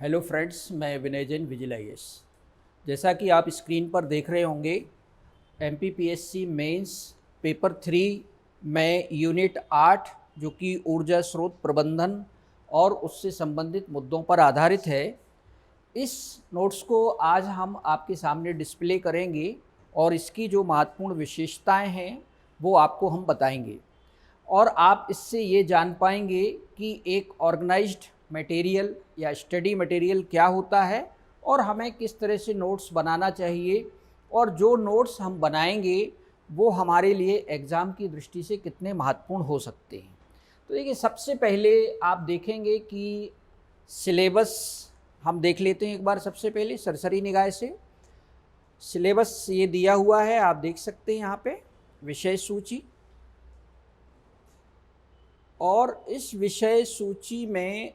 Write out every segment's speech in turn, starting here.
Hello friends, मैं विनय Jain vigil IAS। जैसा कि आप स्क्रीन पर देख रहे होंगे, MPPSC मेंस पेपर 3 में यूनिट 8 जो कि ऊर्जा स्रोत प्रबंधन और उससे संबंधित मुद्दों पर आधारित है, इस नोट्स को आज हम आपके सामने डिस्प्ले करेंगे और इसकी जो महत्वपूर्ण विशेषताएं हैं वो आपको हम बताएंगे और आप इससे ये जान पाएंगे कि एक ऑर्गेनाइज्ड मटेरियल या स्टडी मटेरियल क्या होता है और हमें किस तरह से नोट्स बनाना चाहिए और जो नोट्स हम बनाएंगे वो हमारे लिए एग्ज़ाम की दृष्टि से कितने महत्वपूर्ण हो सकते हैं। तो देखिए, सबसे पहले आप देखेंगे कि सिलेबस हम देख लेते हैं एक बार। सबसे पहले सरसरी निगाह से सिलेबस ये दिया हुआ है, आप देख सकते हैं यहाँ पे विषय सूची, और इस विषय सूची में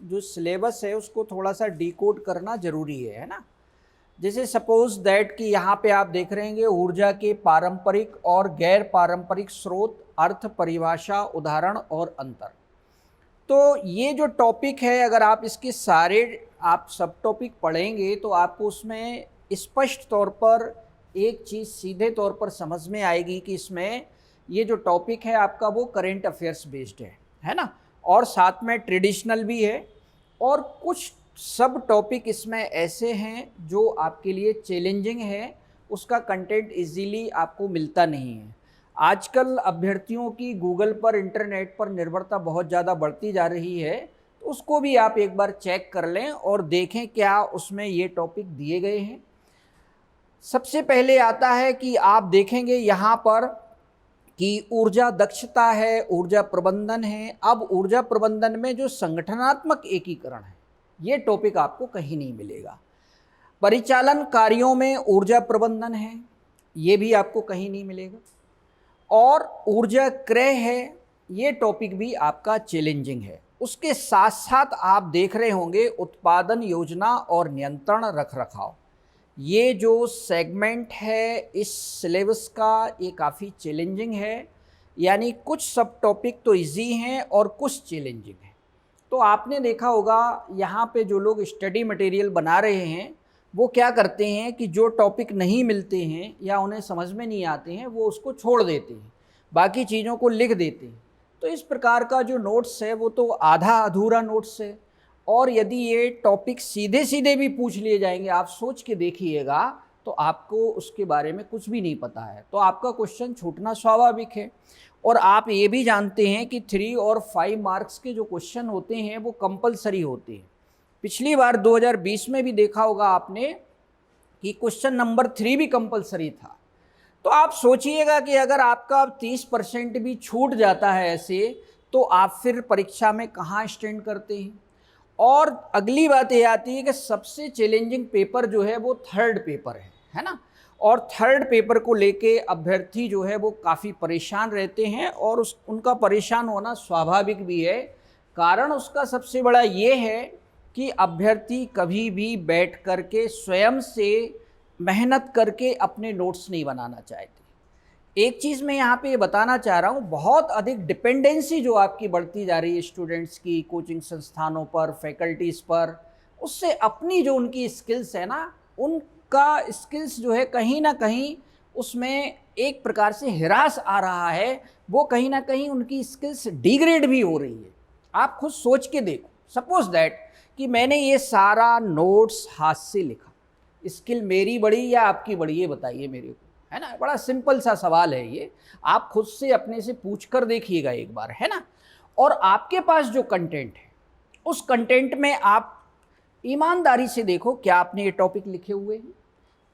जो सिलेबस है उसको थोड़ा सा डिकोड करना ज़रूरी है ना। जैसे सपोज दैट कि यहाँ पे आप देख रहे हैं ऊर्जा के पारंपरिक और गैर पारंपरिक स्रोत, अर्थ, परिभाषा, उदाहरण और अंतर। तो ये जो टॉपिक है, अगर आप इसके सारे आप सब टॉपिक पढ़ेंगे तो आपको उसमें स्पष्ट तौर पर एक चीज़ सीधे तौर पर समझ में आएगी कि इसमें ये जो टॉपिक है आपका वो करेंट अफेयर्स बेस्ड है ना, और साथ में ट्रेडिशनल भी है, और कुछ सब टॉपिक इसमें ऐसे हैं जो आपके लिए चैलेंजिंग है, उसका कंटेंट इजीली आपको मिलता नहीं है। आजकल अभ्यर्थियों की गूगल पर, इंटरनेट पर निर्भरता बहुत ज़्यादा बढ़ती जा रही है, तो उसको भी आप एक बार चेक कर लें और देखें क्या उसमें ये टॉपिक दिए गए हैं। सबसे पहले आता है कि आप देखेंगे यहाँ पर कि ऊर्जा दक्षता है, ऊर्जा प्रबंधन है। अब ऊर्जा प्रबंधन में जो संगठनात्मक एकीकरण है, ये टॉपिक आपको कहीं नहीं मिलेगा। परिचालन कार्यों में ऊर्जा प्रबंधन है, ये भी आपको कहीं नहीं मिलेगा। और ऊर्जा क्रय है, ये टॉपिक भी आपका चैलेंजिंग है। उसके साथ साथ आप देख रहे होंगे उत्पादन योजना और नियंत्रण रख रखाव, ये जो सेगमेंट है इस सिलेबस का, ये काफ़ी चैलेंजिंग है। यानी कुछ सब टॉपिक तो इजी हैं और कुछ चैलेंजिंग हैं। तो आपने देखा होगा यहाँ पे जो लोग स्टडी मटेरियल बना रहे हैं वो क्या करते हैं कि जो टॉपिक नहीं मिलते हैं या उन्हें समझ में नहीं आते हैं वो उसको छोड़ देते हैं, बाकी चीज़ों को लिख देते हैं। तो इस प्रकार का जो नोट्स है वो तो आधा अधूरा नोट्स है। और यदि ये टॉपिक सीधे सीधे भी पूछ लिए जाएंगे, आप सोच के देखिएगा, तो आपको उसके बारे में कुछ भी नहीं पता है, तो आपका क्वेश्चन छूटना स्वाभाविक है। और आप ये भी जानते हैं कि 3 और 5 मार्क्स के जो क्वेश्चन होते हैं वो कंपलसरी होते हैं। पिछली बार 2020 में भी देखा होगा आपने कि क्वेश्चन नंबर 3 भी कंपलसरी था। तो आप सोचिएगा कि अगर आपका 30% भी छूट जाता है ऐसे, तो आप फिर परीक्षा में कहाँ स्टैंड करते हैं। और अगली बात ये आती है कि सबसे चैलेंजिंग पेपर जो है वो थर्ड पेपर है ना। और थर्ड पेपर को लेके अभ्यर्थी जो है वो काफ़ी परेशान रहते हैं, और उनका परेशान होना स्वाभाविक भी है। कारण उसका सबसे बड़ा ये है कि अभ्यर्थी कभी भी बैठ करके स्वयं से मेहनत करके अपने नोट्स नहीं बनाना चाहते। एक चीज़ मैं यहाँ पे बताना चाह रहा हूँ, बहुत अधिक डिपेंडेंसी जो आपकी बढ़ती जा रही है स्टूडेंट्स की कोचिंग संस्थानों पर, फैकल्टीज़ पर, उससे अपनी जो उनकी स्किल्स है ना, उनका स्किल्स जो है कहीं ना कहीं उसमें एक प्रकार से हिरास आ रहा है। वो कहीं ना कहीं उनकी स्किल्स डिग्रेड भी हो रही है। आप खुद सोच के देखो, सपोज दैट कि मैंने ये सारा नोट्स हाथ से लिखा, स्किल मेरी बड़ी या आपकी बड़ी, ये बताइए मेरे को, है ना। बड़ा सिंपल सा सवाल है ये, आप खुद से अपने से पूछ कर देखिएगा एक बार, है ना। और आपके पास जो कंटेंट है उस कंटेंट में आप ईमानदारी से देखो, क्या आपने ये टॉपिक लिखे हुए हैं,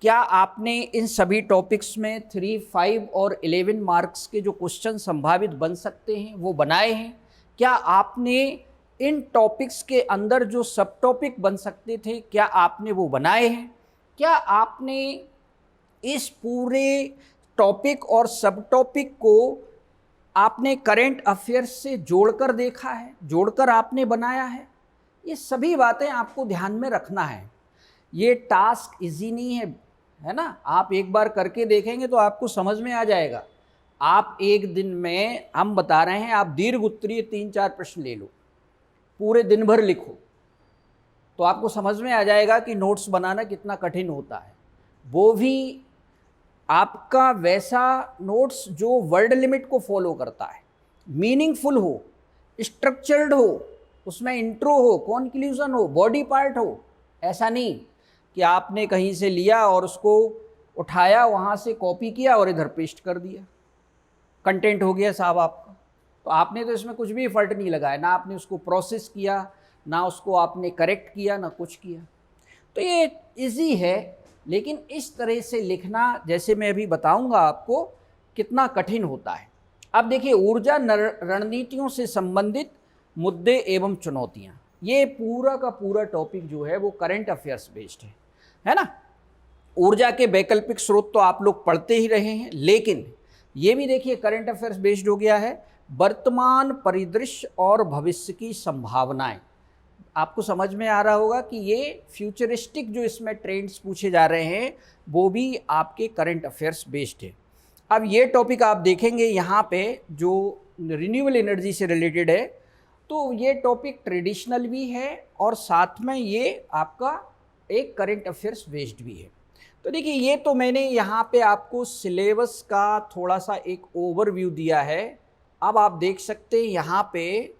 क्या आपने इन सभी टॉपिक्स में 3, 5 और 11 मार्क्स के जो क्वेश्चन संभावित बन सकते हैं वो बनाए हैं, क्या आपने इन टॉपिक्स के अंदर जो सब टॉपिक बन सकते थे क्या आपने वो बनाए हैं, क्या आपने इस पूरे टॉपिक और सब टॉपिक को आपने करंट अफेयर्स से जोड़कर देखा है, जोड़कर आपने बनाया है। ये सभी बातें आपको ध्यान में रखना है। ये टास्क इजी नहीं है ना। आप एक बार करके देखेंगे तो आपको समझ में आ जाएगा। आप एक दिन में, हम बता रहे हैं, आप दीर्घ उत्तरीय 3-4 प्रश्न ले लो, पूरे दिन भर लिखो, तो आपको समझ में आ जाएगा कि नोट्स बनाना कितना कठिन होता है। वो भी आपका वैसा नोट्स जो वर्ड लिमिट को फॉलो करता है, मीनिंगफुल हो, स्ट्रक्चर्ड हो, उसमें इंट्रो हो, कॉन्क्लूजन हो, बॉडी पार्ट हो। ऐसा नहीं कि आपने कहीं से लिया और उसको उठाया, वहाँ से कॉपी किया और इधर पेस्ट कर दिया, कंटेंट हो गया साहब आपका। तो आपने तो इसमें कुछ भी एफर्ट नहीं लगाया, ना आपने उसको प्रोसेस किया, ना उसको आपने करेक्ट किया, ना कुछ किया। तो ये इजी है, लेकिन इस तरह से लिखना, जैसे मैं अभी बताऊंगा आपको, कितना कठिन होता है। अब देखिए, ऊर्जा रणनीतियों से संबंधित मुद्दे एवं चुनौतियां, ये पूरा का पूरा टॉपिक जो है वो करंट अफेयर्स बेस्ड है ना। ऊर्जा के वैकल्पिक स्रोत तो आप लोग पढ़ते ही रहे हैं, लेकिन ये भी देखिए करंट अफेयर्स बेस्ड हो गया है। वर्तमान परिदृश्य और भविष्य की संभावनाएं, आपको समझ में आ रहा होगा कि ये फ्यूचरिस्टिक जो इसमें ट्रेंड्स पूछे जा रहे हैं वो भी आपके करंट अफेयर्स बेस्ड है। अब ये टॉपिक आप देखेंगे यहाँ पे जो रिन्यूएबल एनर्जी से रिलेटेड है, तो ये टॉपिक ट्रेडिशनल भी है और साथ में ये आपका एक करंट अफेयर्स बेस्ड भी है। तो देखिए, ये तो मैंने यहाँ पे आपको सिलेबस का थोड़ा सा एक ओवरव्यू दिया है। अब आप देख सकते हैं यहाँ पे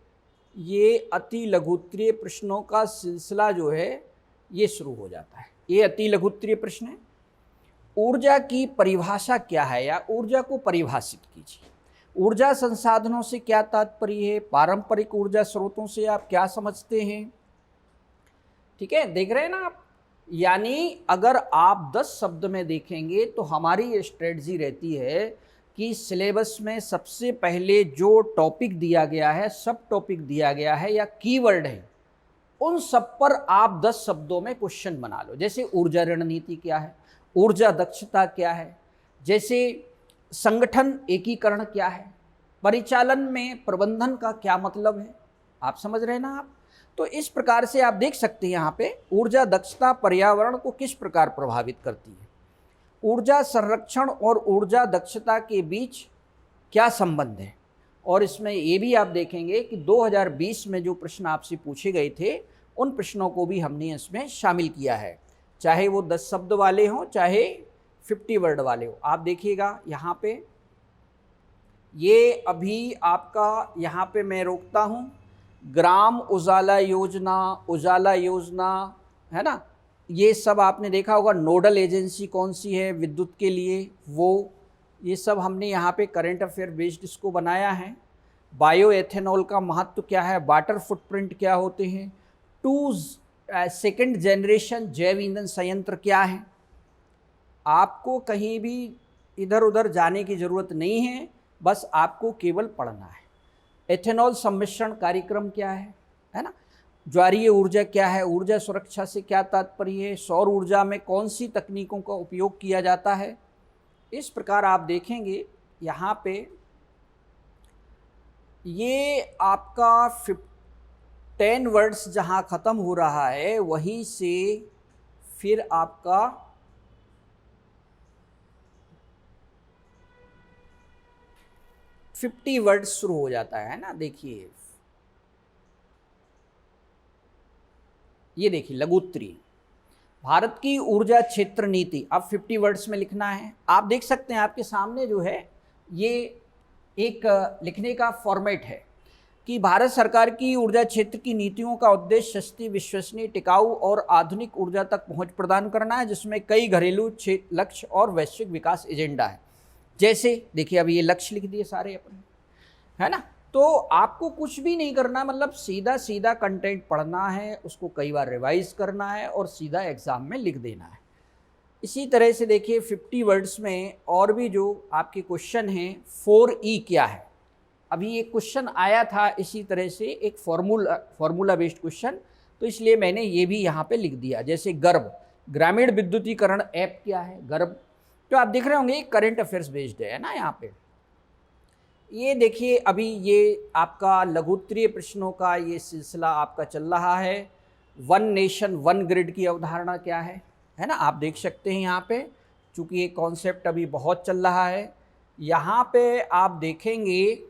ये अति लघुत्तरीय प्रश्नों का सिलसिला जो है ये शुरू हो जाता है। ये अति लघुत्तरीय प्रश्न है। ऊर्जा की परिभाषा क्या है, या ऊर्जा को परिभाषित कीजिए। ऊर्जा संसाधनों से क्या तात्पर्य है, पारंपरिक ऊर्जा स्रोतों से आप क्या समझते हैं। ठीक है, देख रहे हैं ना आप। यानी अगर आप 10 शब्द में देखेंगे तो हमारी ये स्ट्रेटजी रहती है कि सिलेबस में सबसे पहले जो टॉपिक दिया गया है, सब टॉपिक दिया गया है या कीवर्ड है, उन सब पर आप 10 शब्दों में क्वेश्चन बना लो। जैसे ऊर्जा रणनीति क्या है, ऊर्जा दक्षता क्या है, जैसे संगठन एकीकरण क्या है, परिचालन में प्रबंधन का क्या मतलब है। आप समझ रहे हैं ना आप। तो इस प्रकार से आप देख सकते हैं यहाँ पे ऊर्जा दक्षता पर्यावरण को किस प्रकार प्रभावित करती है, ऊर्जा संरक्षण और ऊर्जा दक्षता के बीच क्या संबंध है। और इसमें ये भी आप देखेंगे कि 2020 में जो प्रश्न आपसे पूछे गए थे, उन प्रश्नों को भी हमने इसमें शामिल किया है, चाहे वो 10 शब्द वाले हों, चाहे 50 वर्ड वाले हो। आप देखिएगा यहाँ पे, ये अभी आपका यहाँ पे मैं रोकता हूँ, ग्राम उजाला योजना है ना, ये सब आपने देखा होगा। नोडल एजेंसी कौन सी है विद्युत के लिए, वो ये सब हमने यहाँ पे करंट अफेयर बेस्ड इसको बनाया है। बायो एथेनॉल का महत्व क्या है, वाटर फुटप्रिंट क्या होते हैं, 2 सेकंड जनरेशन जैव ईंधन संयंत्र क्या है। आपको कहीं भी इधर उधर जाने की ज़रूरत नहीं है, बस आपको केवल पढ़ना है। एथेनॉल सम्मिश्रण कार्यक्रम क्या है ना। ज्वारीय ऊर्जा क्या है, ऊर्जा सुरक्षा से क्या तात्पर्य है, सौर ऊर्जा में कौन सी तकनीकों का उपयोग किया जाता है। इस प्रकार आप देखेंगे यहाँ पे ये आपका 10 वर्ड्स जहाँ ख़त्म हो रहा है, वहीं से फिर आपका 50 वर्ड्स शुरू हो जाता है ना। देखिए, ये देखिए लघुत्तरी, भारत की ऊर्जा क्षेत्र नीति, अब 50 वर्ड्स में लिखना है। आप देख सकते हैं आपके सामने जो है ये एक लिखने का फॉर्मेट है कि भारत सरकार की ऊर्जा क्षेत्र की नीतियों का उद्देश्य सस्ती, विश्वसनीय, टिकाऊ और आधुनिक ऊर्जा तक पहुंच प्रदान करना है, जिसमें कई घरेलू लक्ष्य और वैश्विक विकास एजेंडा है। जैसे देखिए, अभी ये लक्ष्य लिख दिए सारे अपने, है ना। तो आपको कुछ भी नहीं करना, मतलब सीधा सीधा कंटेंट पढ़ना है, उसको कई बार रिवाइज करना है और सीधा एग्जाम में लिख देना है। इसी तरह से देखिए 50 वर्ड्स में और भी जो आपके क्वेश्चन हैं, 4E क्या है। अभी एक क्वेश्चन आया था इसी तरह से, एक फॉर्मूला बेस्ड क्वेश्चन, तो इसलिए मैंने ये भी यहाँ पे लिख दिया। जैसे गर्भ, ग्रामीण विद्युतीकरण ऐप क्या है, गर्भ। तो आप देख रहे होंगे करंट अफेयर्स बेस्ड है ना यहाँ पे। ये देखिए, अभी ये आपका लघुत्तरीय प्रश्नों का ये सिलसिला आपका चल रहा है। 1 नेशन 1 ग्रिड की अवधारणा क्या है ना। आप देख सकते हैं यहाँ पे, चूँकि ये कॉन्सेप्ट अभी बहुत चल रहा है। यहाँ पे आप देखेंगे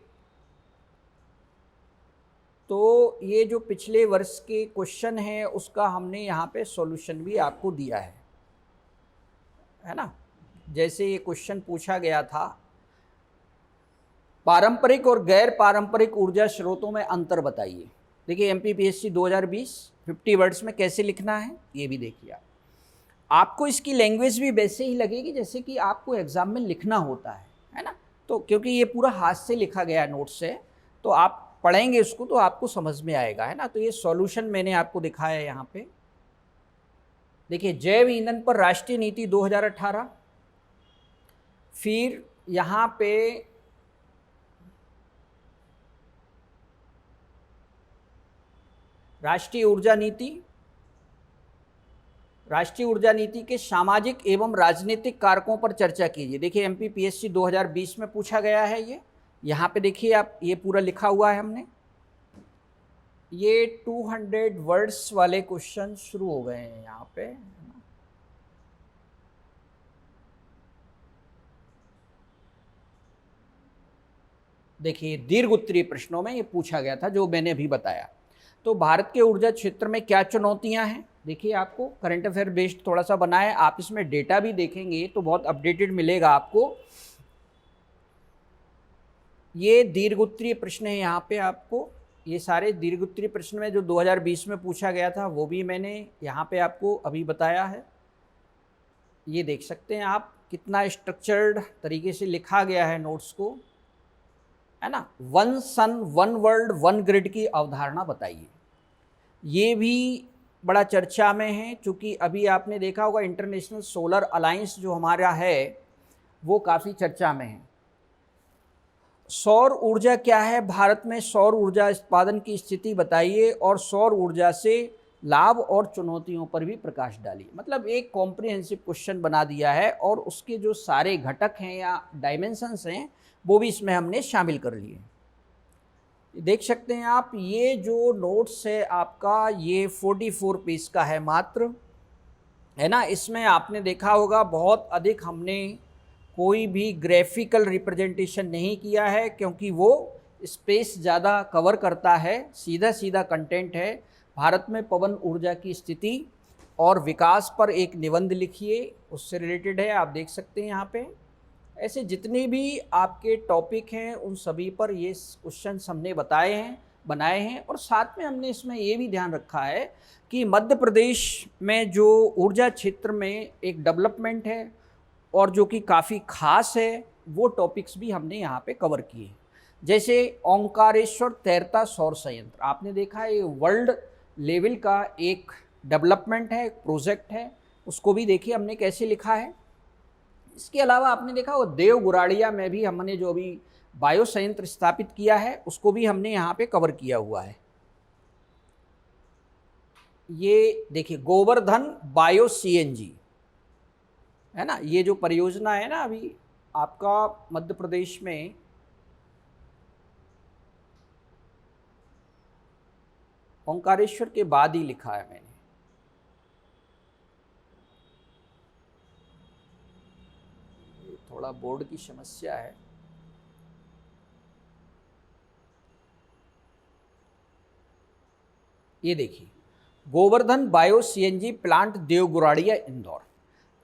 तो ये जो पिछले वर्ष के क्वेश्चन है उसका हमने यहाँ पे सॉल्यूशन भी आपको दिया है ना। जैसे ये क्वेश्चन पूछा गया था, पारंपरिक और गैर पारंपरिक ऊर्जा स्रोतों में अंतर बताइए। देखिए एमपीपीएससी 2020 50 वर्ड्स में कैसे लिखना है ये भी देखिए। आपको इसकी लैंग्वेज भी वैसे ही लगेगी जैसे कि आपको एग्जाम में लिखना होता है ना। तो क्योंकि ये पूरा हाथ से लिखा गया नोट से, तो आप पढ़ेंगे उसको तो आपको समझ में आएगा, है ना। तो ये सॉल्यूशन मैंने आपको दिखाया है यहाँ पे। देखिए जैव ईंधन पर राष्ट्रीय नीति 2018, फिर यहाँ पे राष्ट्रीय ऊर्जा नीति के सामाजिक एवं राजनीतिक कारकों पर चर्चा कीजिए। देखिए एमपीपीएससी 2020 में पूछा गया है ये। यहाँ पे देखिए आप, ये पूरा लिखा हुआ है हमने। ये 200 वर्ड्स वाले क्वेश्चन शुरू हो गए हैं यहाँ पे। देखिए दीर्घ उत्तरीय प्रश्नों में ये पूछा गया था जो मैंने अभी बताया। तो भारत के ऊर्जा क्षेत्र में क्या चुनौतियां हैं, देखिए आपको करंट अफेयर बेस्ड थोड़ा सा बनाया। आप इसमें डेटा भी देखेंगे तो बहुत अपडेटेड मिलेगा आपको। ये दीर्घ उत्तरीय प्रश्न है यहाँ पे आपको, ये सारे दीर्घ उत्तरीय प्रश्न में जो 2020 में पूछा गया था वो भी मैंने यहाँ पे आपको अभी बताया है। ये देख सकते हैं आप कितना स्ट्रक्चर्ड तरीके से लिखा गया है नोट्स को, है ना। One sun one world one grid की अवधारणा बताइए। ये भी बड़ा चर्चा में है, क्योंकि अभी आपने देखा होगा इंटरनेशनल सोलर अलायंस जो हमारा है वो काफ़ी चर्चा में है। सौर ऊर्जा क्या है, भारत में सौर ऊर्जा उत्पादन की स्थिति बताइए और सौर ऊर्जा से लाभ और चुनौतियों पर भी प्रकाश डालिए। मतलब एक कॉम्प्रिहेंसिव क्वेश्चन बना दिया है और उसके जो सारे घटक हैं या डायमेंशंस हैं वो भी इसमें हमने शामिल कर लिए। देख सकते हैं आप, ये जो नोट्स है आपका ये 44 पेज का है मात्र, है ना। इसमें आपने देखा होगा बहुत अधिक हमने कोई भी ग्राफिकल रिप्रेजेंटेशन नहीं किया है, क्योंकि वो स्पेस ज़्यादा कवर करता है। सीधा सीधा कंटेंट है। भारत में पवन ऊर्जा की स्थिति और विकास पर एक निबंध लिखिए, उससे रिलेटेड है, आप देख सकते हैं यहाँ पे। ऐसे जितने भी आपके टॉपिक हैं उन सभी पर ये क्वेश्चन हमने बनाए हैं। और साथ में हमने इसमें ये भी ध्यान रखा है कि मध्य प्रदेश में जो ऊर्जा क्षेत्र में एक डेवलपमेंट है और जो कि काफ़ी खास है, वो टॉपिक्स भी हमने यहाँ पे कवर किए। जैसे ओंकारेश्वर तैरता सौर संयंत्र, आपने देखा है ये वर्ल्ड लेवल का एक डेवलपमेंट है, एक प्रोजेक्ट है, उसको भी देखिए हमने कैसे लिखा है। इसके अलावा आपने देखा वो देवगुराड़िया में भी हमने जो अभी बायो संयंत्र स्थापित किया है उसको भी हमने यहाँ पे कवर किया हुआ है। ये देखिए गोवर्धन बायो सीएनजी, है ना। ये जो परियोजना है ना अभी आपका मध्य प्रदेश में, ओंकारेश्वर के बाद ही लिखा है मैंने। थोड़ा बोर्ड की समस्या है। ये देखिए Govardhan bio CNG plant Devguradia Indore,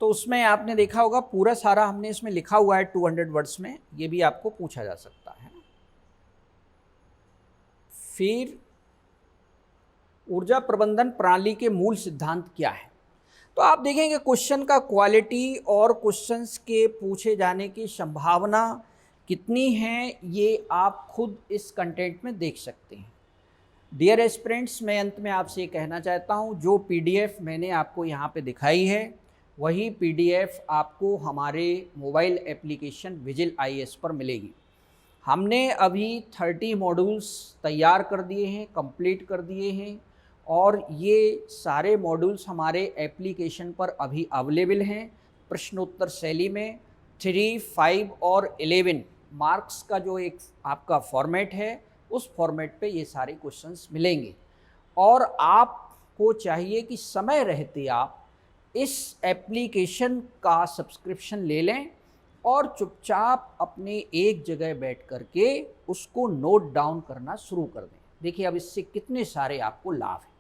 तो उसमें आपने देखा होगा पूरा सारा हमने इसमें लिखा हुआ है 200 वर्ड्स में। ये भी आपको पूछा जा सकता है। फिर ऊर्जा प्रबंधन प्रणाली के मूल सिद्धांत क्या है, तो आप देखेंगे क्वेश्चन का क्वालिटी और क्वेश्चंस के पूछे जाने की संभावना कितनी है ये आप खुद इस कंटेंट में देख सकते हैं। डियर एस्पिरेंट्स, मैं अंत में आपसे कहना चाहता हूँ, जो पीडीएफ मैंने आपको यहाँ पे दिखाई है वही पीडीएफ आपको हमारे मोबाइल एप्लीकेशन विजिल आईएएस पर मिलेगी। हमने अभी 30 मॉड्यूल्स तैयार कर दिए हैं, कंप्लीट कर दिए हैं, और ये सारे मॉड्यूल्स हमारे एप्लीकेशन पर अभी अवेलेबल हैं। प्रश्नोत्तर शैली में 3, 5 और 11 मार्क्स का जो एक आपका फॉर्मेट है उस फॉर्मेट पे ये सारे क्वेश्चंस मिलेंगे। और आपको चाहिए कि समय रहते आप इस एप्लीकेशन का सब्सक्रिप्शन ले लें और चुपचाप अपने एक जगह बैठ कर के उसको नोट डाउन करना शुरू कर दें। देखिए अब इससे कितने सारे आपको लाभ हैं।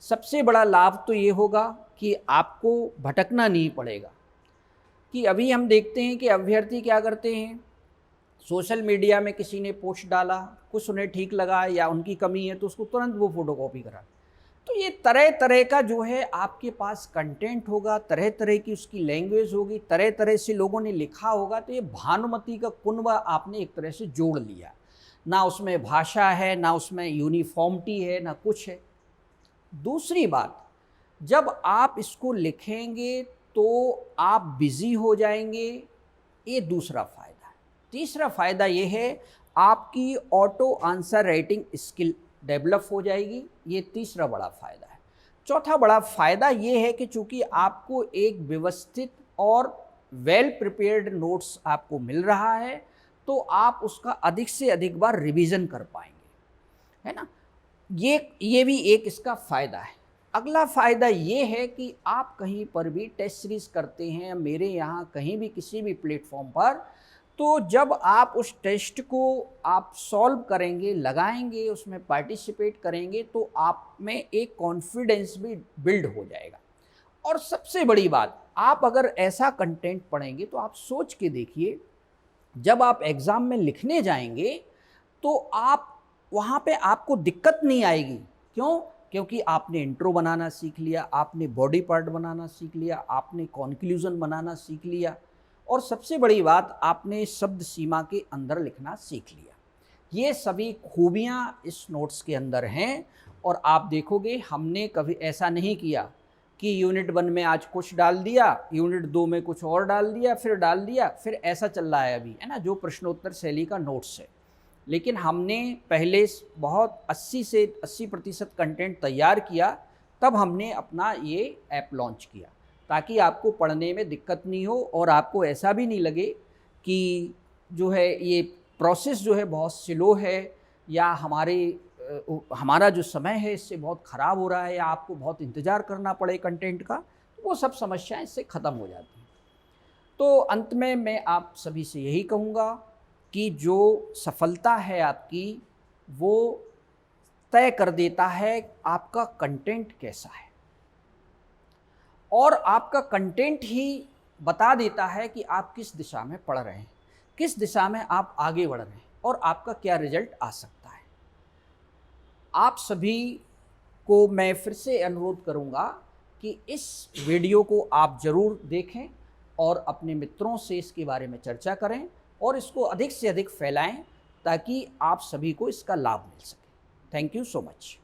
सबसे बड़ा लाभ तो ये होगा कि आपको भटकना नहीं पड़ेगा। कि अभी हम देखते हैं कि अभ्यर्थी क्या करते हैं, सोशल मीडिया में किसी ने पोस्ट डाला, कुछ उन्हें ठीक लगा या उनकी कमी है तो उसको तुरंत वो फोटोकॉपी करा। तो ये तरह तरह का जो है आपके पास कंटेंट होगा, तरह तरह की उसकी लैंग्वेज होगी, तरह तरह से लोगों ने लिखा होगा। तो ये भानुमति का कुनबा आपने एक तरह से जोड़ लिया। ना उसमें भाषा है, ना उसमें यूनिफॉर्मिटी है, ना कुछ है। दूसरी बात, जब आप इसको लिखेंगे तो आप बिज़ी हो जाएंगे, ये दूसरा फ़ायदा है। तीसरा फ़ायदा ये है, आपकी auto answer writing skill develop हो जाएगी, ये तीसरा बड़ा फ़ायदा है। चौथा बड़ा फ़ायदा ये है कि चूँकि आपको एक व्यवस्थित और वेल प्रिपेयर्ड नोट्स आपको मिल रहा है, तो आप उसका अधिक से अधिक बार रिवीजन कर पाएंगे, है ना। ये भी एक इसका फ़ायदा है। अगला फ़ायदा ये है कि आप कहीं पर भी टेस्ट सीरीज़ करते हैं, मेरे यहाँ कहीं भी किसी भी प्लेटफॉर्म पर, तो जब आप उस टेस्ट को आप सॉल्व करेंगे, लगाएंगे, उसमें पार्टिसिपेट करेंगे, तो आप में एक कॉन्फिडेंस भी बिल्ड हो जाएगा। और सबसे बड़ी बात, आप अगर ऐसा कंटेंट पढ़ेंगे तो आप सोच के देखिए, जब आप एग्ज़ाम में लिखने जाएंगे तो आप वहाँ पे आपको दिक्कत नहीं आएगी। क्यों? क्योंकि आपने इंट्रो बनाना सीख लिया, आपने बॉडी पार्ट बनाना सीख लिया, आपने कॉन्क्लूज़न बनाना सीख लिया, और सबसे बड़ी बात, आपने शब्द सीमा के अंदर लिखना सीख लिया। ये सभी खूबियाँ इस नोट्स के अंदर हैं। और आप देखोगे हमने कभी ऐसा नहीं किया कि यूनिट 1 में आज कुछ डाल दिया, यूनिट 2 में कुछ और डाल दिया, फिर ऐसा चल रहा है अभी, है ना, जो प्रश्नोत्तर शैली का नोट्स है। लेकिन हमने पहले बहुत 80 से 80% कंटेंट तैयार किया, तब हमने अपना ये ऐप लॉन्च किया, ताकि आपको पढ़ने में दिक्कत नहीं हो और आपको ऐसा भी नहीं लगे कि जो है ये प्रोसेस जो है बहुत स्लो है, या हमारा जो समय है इससे बहुत ख़राब हो रहा है, या आपको बहुत इंतज़ार करना पड़े कंटेंट का। तो वो सब समस्याएं इससे ख़त्म हो जाती हैं। तो अंत में मैं आप सभी से यही कहूँगा कि जो सफलता है आपकी, वो तय कर देता है आपका कंटेंट कैसा है, और आपका कंटेंट ही बता देता है कि आप किस दिशा में पढ़ रहे हैं, किस दिशा में आप आगे बढ़ रहे हैं, और आपका क्या रिजल्ट आ सकता है। आप सभी को मैं फिर से अनुरोध करूंगा कि इस वीडियो को आप ज़रूर देखें और अपने मित्रों से इसके बारे में चर्चा करें, और इसको अधिक से अधिक फैलाएं, ताकि आप सभी को इसका लाभ मिल सके। Thank you so much.